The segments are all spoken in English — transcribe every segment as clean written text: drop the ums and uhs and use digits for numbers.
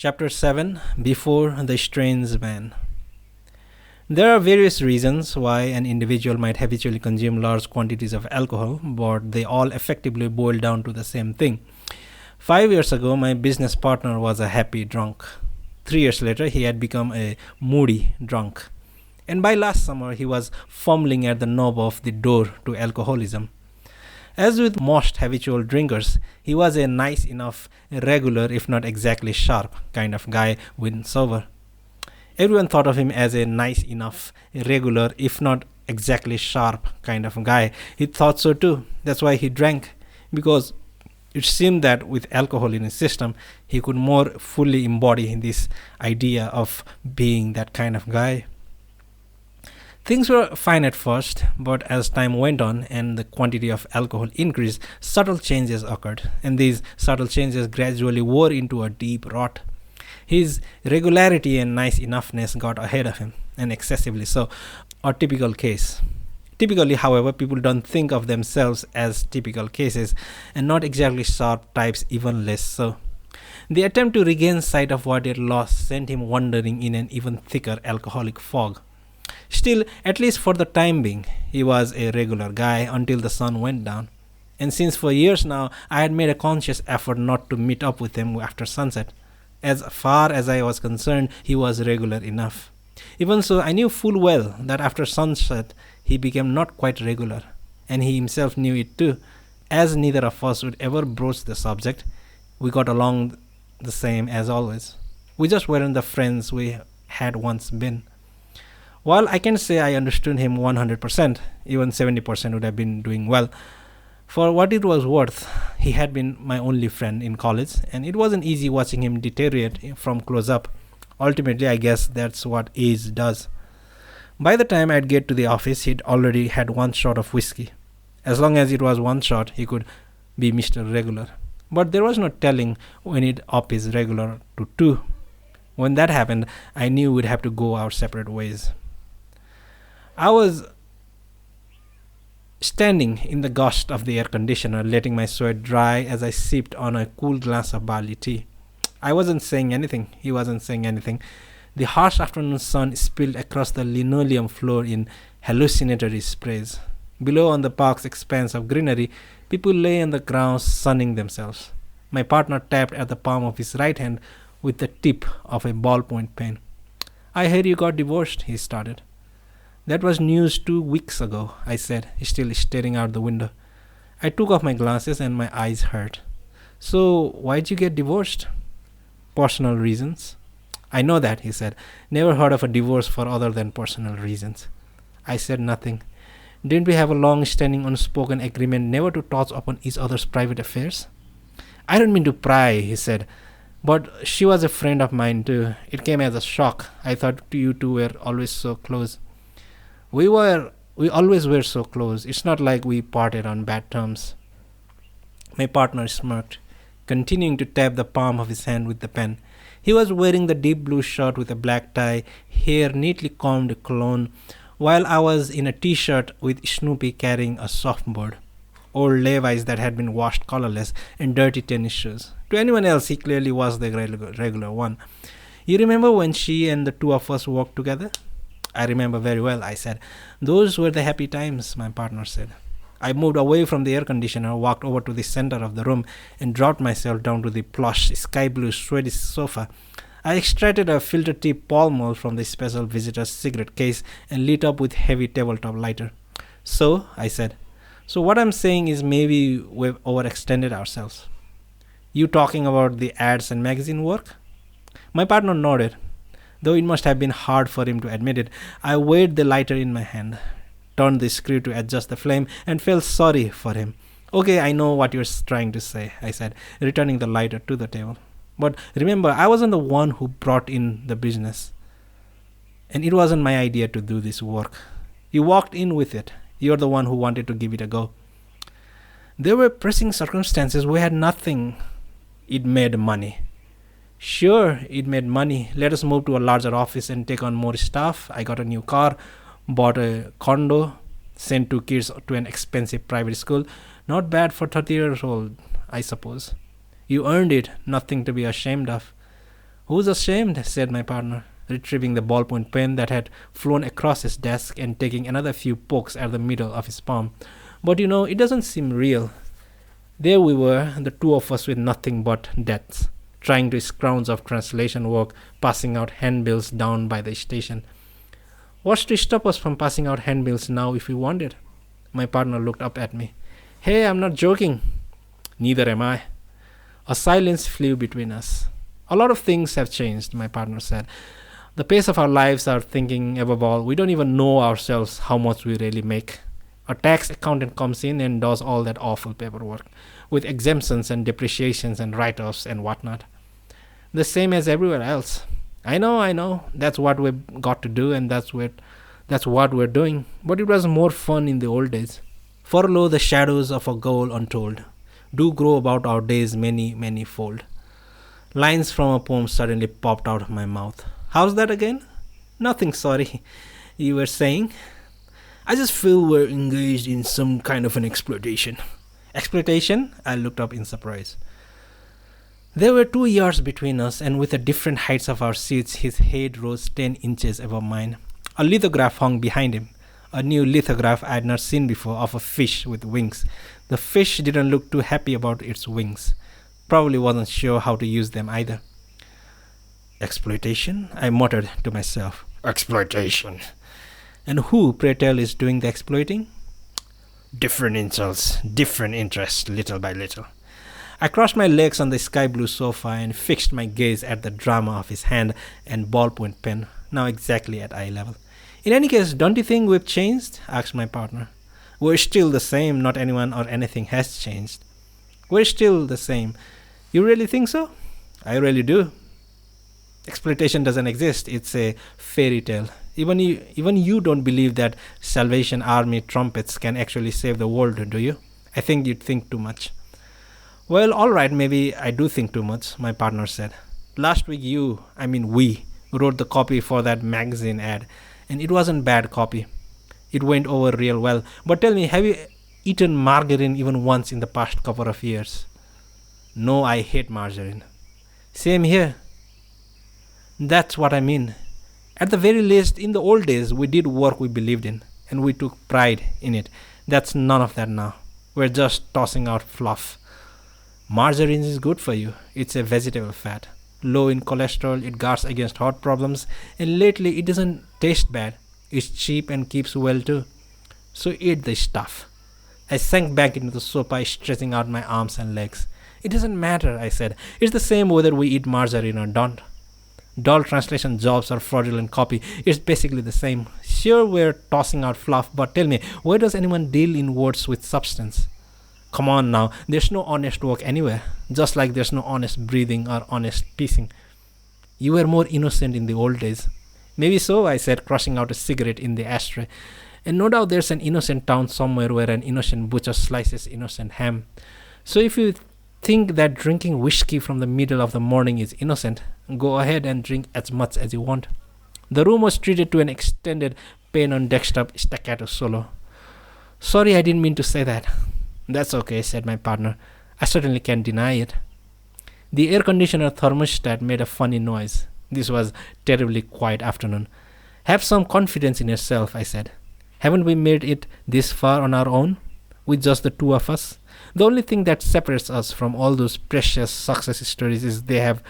Chapter 7, Before the Strange Man. There are various reasons why an individual might habitually consume large quantities of alcohol, but they all effectively boil down to the same thing. 5 years ago, my business partner was a happy drunk. 3 years later, he had become a moody drunk. And by last summer, he was fumbling at the knob of the door to alcoholism. As with most habitual drinkers, he was a nice enough, regular, if not exactly sharp, kind of guy when sober. Everyone thought of him as a nice enough, regular, if not exactly sharp kind of guy. He thought so too. That's why he drank, because it seemed that with alcohol in his system, he could more fully embody this idea of being that kind of guy. Things were fine at first, but as time went on and the quantity of alcohol increased, subtle changes occurred, and these subtle changes gradually wore into a deep rot. His regularity and nice enoughness got ahead of him, and excessively so, a typical case. Typically, however, people don't think of themselves as typical cases, and not exactly sharp types, even less so. The attempt to regain sight of what he had lost sent him wandering in an even thicker alcoholic fog. Still, at least for the time being, he was a regular guy until the sun went down. And since for years now, I had made a conscious effort not to meet up with him after sunset. As far as I was concerned, he was regular enough. Even so, I knew full well that after sunset, he became not quite regular. And he himself knew it too. As neither of us would ever broach the subject, we got along the same as always. We just weren't the friends we had once been. While I can't say I understood him 100%, even 70% would have been doing well. For what it was worth, he had been my only friend in college, and it wasn't easy watching him deteriorate from close up. Ultimately, I guess that's what age does. By the time I'd get to the office, he'd already had one shot of whiskey. As long as it was one shot, he could be Mr. Regular. But there was no telling when he'd up his regular to two. When that happened, I knew we'd have to go our separate ways. I was standing in the gust of the air conditioner, letting my sweat dry as I sipped on a cool glass of barley tea. I wasn't saying anything. He wasn't saying anything. The harsh afternoon sun spilled across the linoleum floor in hallucinatory sprays. Below, on the park's expanse of greenery, people lay on the ground sunning themselves. My partner tapped at the palm of his right hand with the tip of a ballpoint pen. "I heard you got divorced," he started. "That was news 2 weeks ago," I said, still staring out the window. I took off my glasses and my eyes hurt. "So, why'd you get divorced?" "Personal reasons." "I know that," he said. "Never heard of a divorce for other than personal reasons." I said nothing. "Didn't we have a long-standing unspoken agreement never to touch upon each other's private affairs?" "I don't mean to pry," he said, "but she was a friend of mine too. It came as a shock. I thought you two were always so close." We always were so close. It's not like we parted on bad terms." My partner smirked, continuing to tap the palm of his hand with the pen. He was wearing the deep blue shirt with a black tie, hair neatly combed cologne, while I was in a t-shirt with Snoopy carrying a softboard, old Levi's that had been washed colorless, and dirty tennis shoes. To anyone else, he clearly was the regular one. "You remember when she and the two of us walked together?" "I remember very well," I said. "Those were the happy times," my partner said. I moved away from the air conditioner, walked over to the center of the room, and dropped myself down to the plush, sky blue Swedish sofa. I extracted a filter-tip Pall Mall from the special visitor's cigarette case and lit up with heavy tabletop lighter. "So," I said, "so what I'm saying is maybe we've overextended ourselves." "You talking about the ads and magazine work?" My partner nodded. Though it must have been hard for him to admit it, I weighed the lighter in my hand, turned the screw to adjust the flame, and felt sorry for him. "Okay, I know what you're trying to say," I said, returning the lighter to the table. "But remember, I wasn't the one who brought in the business. And it wasn't my idea to do this work. You walked in with it. You're the one who wanted to give it a go." "There were pressing circumstances. We had nothing." "It made money." "Sure, it made money. Let us move to a larger office and take on more staff. I got a new car, bought a condo, sent 2 kids to an expensive private school. Not bad for 30 years old, I suppose." "You earned it. Nothing to be ashamed of." Who's ashamed? Said my partner, retrieving the ballpoint pen that had flown across his desk and taking another few pokes at the middle of his palm. But it doesn't seem real. There we were, the two of us with nothing but debts, trying to scrounge off translation work, passing out handbills down by the station. What's to stop us from passing out handbills now if we wanted? My partner looked up at me. Hey, I'm not joking. Neither am I. A silence flew between us. A lot of things have changed, my partner said. The pace of our lives, our thinking, above all, we don't even know ourselves how much we really make. A tax accountant comes in and does all that awful paperwork, with exemptions and depreciations and write-offs and whatnot. The same as everywhere else. I know, that's what we've got to do and that's what we're doing. But it was more fun in the old days. For lo, the shadows of a goal untold do grow about our days many, many fold. Lines from a poem suddenly popped out of my mouth. How's that again? Nothing, sorry. You were saying? I just feel we're engaged in some kind of an exploitation. Exploitation? I looked up in surprise. There were 2 yards between us, and with the different heights of our seats, his head rose 10 inches above mine. A lithograph hung behind him. A new lithograph I had not seen before of a fish with wings. The fish didn't look too happy about its wings. Probably wasn't sure how to use them either. Exploitation? I muttered to myself. Exploitation. And who, pray tell, is doing the exploiting? Different insults, different interests, little by little. I crossed my legs on the sky blue sofa and fixed my gaze at the drama of his hand and ballpoint pen, now exactly at eye level. In any case, don't you think we've changed? Asked my partner. We're still the same, not anyone or anything has changed. We're still the same. You really think so? I really do. Exploitation doesn't exist. It's a fairy tale. Even you don't believe that Salvation Army trumpets can actually save the world, do you? I think you'd think too much. Well, all right, maybe I do think too much, my partner said. Last week we wrote the copy for that magazine ad, and it wasn't bad copy. It went over real well. But tell me, have you eaten margarine even once in the past couple of years? No, I hate margarine. Same here. That's what I mean. At the very least, in the old days, we did work we believed in, and we took pride in it. That's none of that now. We're just tossing out fluff. Margarine is good for you. It's a vegetable fat. Low in cholesterol, it guards against heart problems, and lately it doesn't taste bad. It's cheap and keeps well too. So eat the stuff. I sank back into the sofa, stretching out my arms and legs. It doesn't matter, I said. It's the same whether we eat margarine or don't. Dull translation jobs or fraudulent copy, it's basically the same. Sure, we're tossing out fluff, but tell me, where does anyone deal in words with substance? Come on now, there's no honest work anywhere, just like there's no honest breathing or honest pissing. You were more innocent in the old days. Maybe so, I said, crushing out a cigarette in the ashtray. And no doubt there's an innocent town somewhere where an innocent butcher slices innocent ham. So if you think that drinking whiskey from the middle of the morning is innocent, go ahead and drink as much as you want. The room was treated to an extended pain on desktop staccato solo. Sorry, I didn't mean to say that. That's okay, said my partner. I certainly can't deny it. The air conditioner thermostat made a funny noise. This was terribly quiet afternoon. Have some confidence in yourself, I said. Haven't we made it this far on our own? With just the two of us? The only thing that separates us from all those precious success stories is they have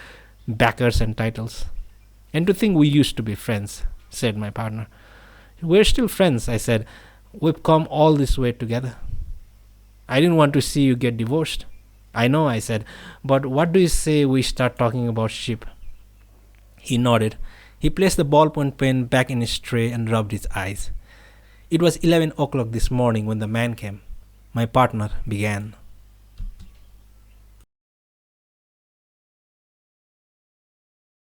backers and titles. And to think we used to be friends, said my partner. We're still friends, I said. We've come all this way together. I didn't want to see you get divorced. I know, I said. But what do you say we start talking about sheep? He nodded. He placed the ballpoint pen back in his tray and rubbed his eyes. It was 11 o'clock this morning when the man came. My partner began.